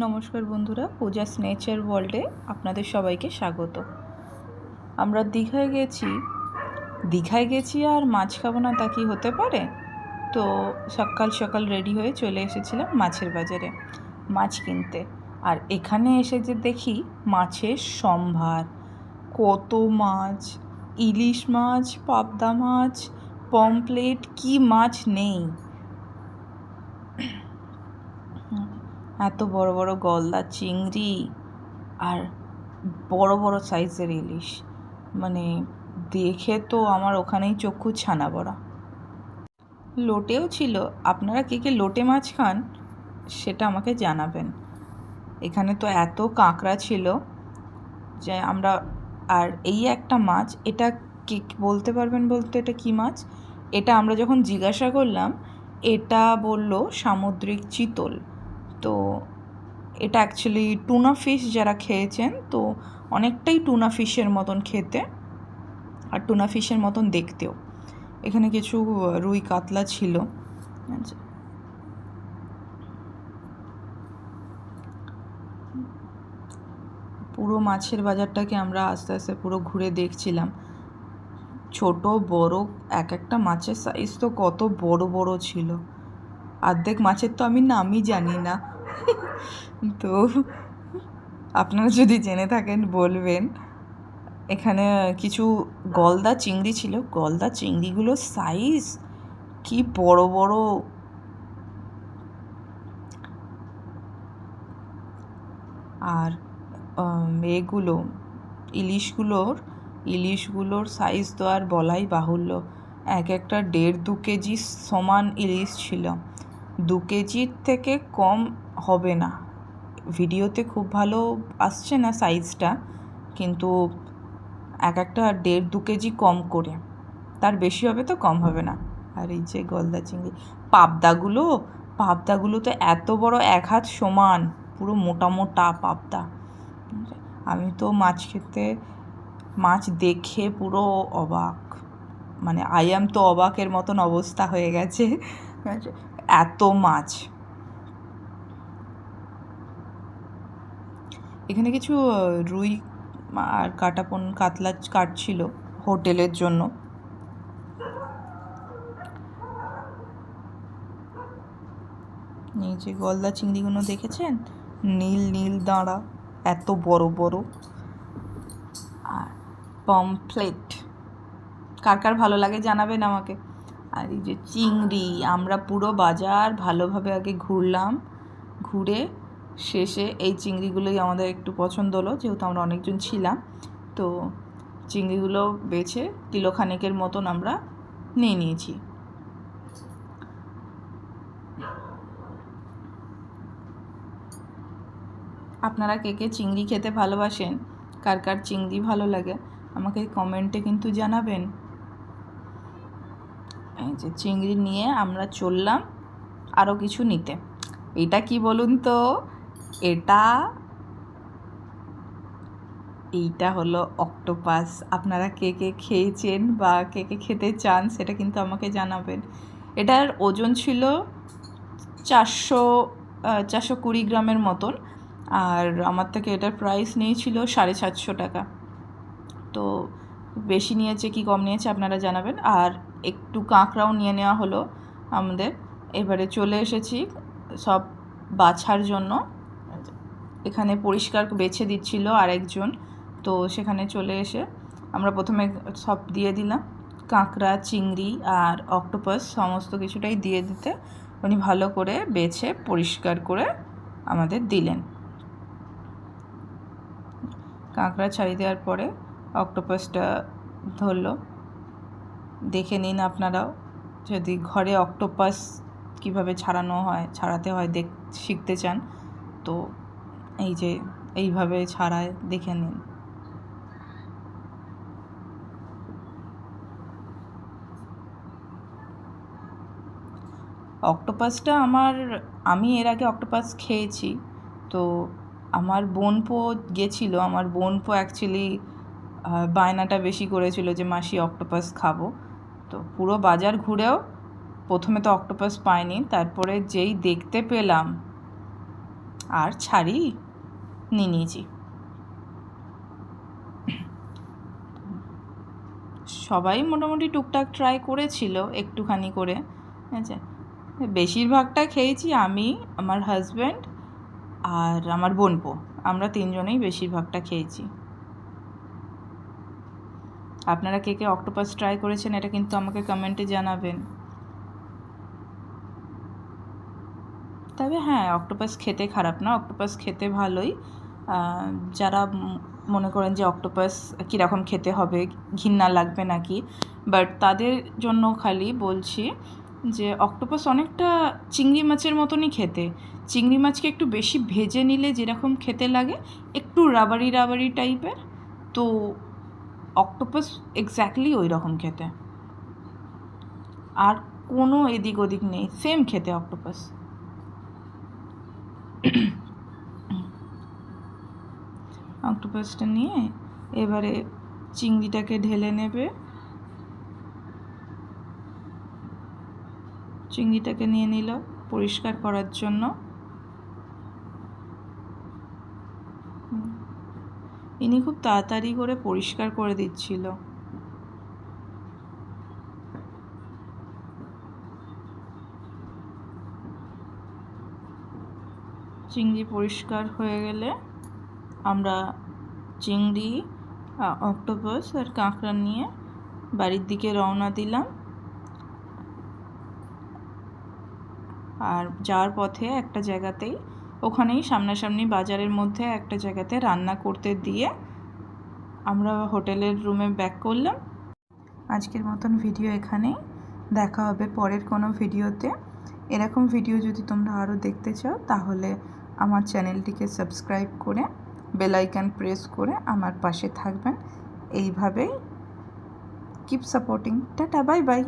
নমস্কার বন্ধুরা, পূজাস নেচার ওয়ার্ল্ডে আপনাদের সবাইকে স্বাগত। আমরা দীঘায় গেছি আর মাছ খাবো না তা কি হতে পারে? তো সকাল সকাল রেডি হয়ে চলে এসেছিলাম মাছের বাজারে মাছ কিনতে। আর এখানে এসে যে দেখি মাছের সম্ভার, কত মাছ, ইলিশ মাছ, পাবদা মাছ, পমফ্লেট, কি মাছ নেই। এত বড় বড় গলদা চিংড়ি আর বড় বড় সাইজের ইলিশ, মানে দেখে তো আমার ওখানেই চক্ষু ছানা বড়া। লোটেও ছিল। আপনারা কে কে লোটে মাছ খান সেটা আমাকে জানাবেন। এখানে তো এত কাঁকড়া ছিল যে আমরা, আর এই একটা মাছ, এটা কে বলতে পারবেন বলতে এটা কি মাছ? এটা আমরা যখন জিজ্ঞাসা করলাম, এটা বলল সামুদ্রিক চিতল। তো এটা অ্যাকচুয়ালি টুনা ফিশ, যারা খেয়েছেন তো অনেকটাই টুনা ফিশের মতন খেতে আর টুনা ফিশের মতন দেখতেও। এখানে কিছু রুই কাতলা ছিল। আচ্ছা, পুরো মাছের বাজারটাকে আমরা আস্তে আস্তে পুরো ঘুরে দেখছিলাম। ছোট বড় এক একটা মাছের সাইজ তো কত বড় বড় ছিল। অর্ধেক মাছের তো আমি নামই জানি না। তো আপনারা যদি জেনে থাকেন বলবেন। এখানে কিছু গলদা চিংড়ি ছিল। গলদা চিংড়িগুলোর সাইজ কি বড় বড়! আর এগুলো ইলিশগুলোর সাইজ তো আর বলাই বাহুল্য। এক একটা 1.5-2 কেজি সমান ইলিশ ছিল। 2 কেজির থেকে কম হবে না। ভিডিওতে খুব ভালো আসছে না সাইজটা, কিন্তু এক একটা 1.5-2 কেজি কম করে, তার বেশি হবে তো কম হবে না। আর এই যে গলদা চিংড়ি, পাবদাগুলো তো এত বড়, 1 হাত সমান, পুরো মোটা মোটা পাবদা। আমি তো মাছ দেখে পুরো অবাক, মানে তো অবাকের মতন অবস্থা হয়ে গেছে। এত মাছ। এখানে কিছু রুই আর কাতলা কাটছিল হোটেলের জন্য। এই যে গলদা চিংড়িগুলো দেখেছেন, নীল নীল দাঁড়া, এত বড় বড়। আর পমফ্লেট কার কার ভালো লাগে জানাবেন আমাকে। আর এই যে চিংড়ি, আমরা পুরো বাজার ভালোভাবে আগে ঘুরলাম, ঘুরে শেষে এই চিংড়িগুলোই আমাদের একটু পছন্দ হলো, যেহেতু আমরা অনেকজন ছিলাম। তো চিংড়িগুলো বেছে কিলোখানেকের মতন আমরা নিয়ে নিয়েছি। আপনারা কে কে চিংড়ি খেতে ভালোবাসেন, কার কার চিংড়ি ভালো লাগে আমাকে কমেন্টে কিন্তু জানাবেন। এই যে চিংড়ি নিয়ে আমরা চললাম আরও কিছু নিতে। এটা কি বলুন তো? এইটা হলো অক্টোপাস। আপনারা কে কে খেয়েছেন বা কে কে খেতে চান সেটা কিন্তু আমাকে জানাবেন। এটার ওজন ছিল 420 গ্রামের মতন, আর আমার থেকে এটার প্রাইস নিয়েছিল 750 টাকা। তো বেশি নিয়েছে কি কম নিয়েছে আপনারা জানাবেন। আর একটু কাঁকড়াও নিয়ে নেওয়া হলো আমাদের। এবারে চলে এসেছি সব বাছার জন্য। এখানে পরিষ্কার বেছে দিচ্ছিল আরেকজন, তো সেখানে চলে এসে আমরা প্রথমে সব দিয়ে দিলাম। কাঁকড়া, চিংড়ি আর অক্টোপাস সমস্ত কিছুটাই দিয়ে দিতে উনি ভালো করে বেছে পরিষ্কার করে আমাদের দিলেন। কাঁকড়া ছাড়িয়ে দেওয়ার পরে অক্টোপাসটা ধরলো। দেখে নিন আপনারাও, যদি ঘরে অক্টোপাস কীভাবে ছাড়াতে হয় শিখতে চান, তো এই যে এইভাবে ছাড়ায় দেখে নিন। অক্টোপাসটা আমি এর আগে অক্টোপাস খেয়েছি। তো আমার বোনপো গেছিলো, আমার বোনপো অ্যাকচুয়ালি বায়নাটা বেশি করেছিল যে মাসি অক্টোপাস খাবো। তো পুরো বাজার ঘুরেও প্রথমে তো অক্টোপাস পাইনি, তারপরে যেই দেখতে পেলাম আর ছাড়ি নিয়ে নিয়েছি। সবাই মোটামুটি টুকটাক ট্রাই করেছিল একটুখানি করে, ঠিক আছে। বেশিরভাগটা খেয়েছি আমি, আমার হাজব্যান্ড আর আমার বোনপো, আমরা তিনজনেই বেশিরভাগটা খেয়েছি। আপনারা কে কে অক্টোপাস ট্রাই করেছেন এটা কিন্তু আমাকে কমেন্টে জানাবেন। তবে হ্যাঁ, অক্টোপাস খেতে খারাপ না, অক্টোপাস খেতে ভালোই। যারা মনে করেন যে অক্টোপাস কীরকম খেতে হবে, ঘৃণা লাগবে নাকি, বাট তাদের জন্য খালি বলছি যে অক্টোপাস অনেকটা চিংড়ি মাছের মতনই খেতে। চিংড়ি মাছকে একটু বেশি ভেজে নিলে যেরকম খেতে লাগে, একটু রাবারি রাবারি টাইপের, তো অক্টোপাস এক্স্যাক্টলি ওই রকম খেতে, আর কোনো এদিক ওদিক নেই, সেম খেতে অক্টোপাস। অক্টোপাসটা নিয়ে এবারে চিংড়িটাকে ঢেলে নেবে। চিংড়িটাকে নিয়ে নিল পরিষ্কার করার জন্য। ইনি খুব তাড়াতাড়ি করে পরিষ্কার করে দিচ্ছিল। চিংড়ি পরিষ্কার হয়ে গেলে আমরা চিংড়ি, অক্টোপাস আর কাঁকড়া নিয়ে বাড়ির দিকে রওনা দিলাম। আর যাওয়ার পথে একটা জায়গাতেই, ওখানেই সামনাসামনি বাজারের মধ্যে একটা জায়গাতে রান্না করতে দিয়ে আমরা হোটেলের রুমে ব্যাক করলাম। আজকের মতন ভিডিও এখানেই, দেখা হবে পরের কোনো ভিডিওতে। এরকম ভিডিও যদি তোমরা আরও দেখতে চাও তাহলে আমার চ্যানেলটিকে সাবস্ক্রাইব করে বেল আইকন প্রেস করে আমার পাশে থাকবেন। এইভাবেই keep supporting. Tata, bye bye.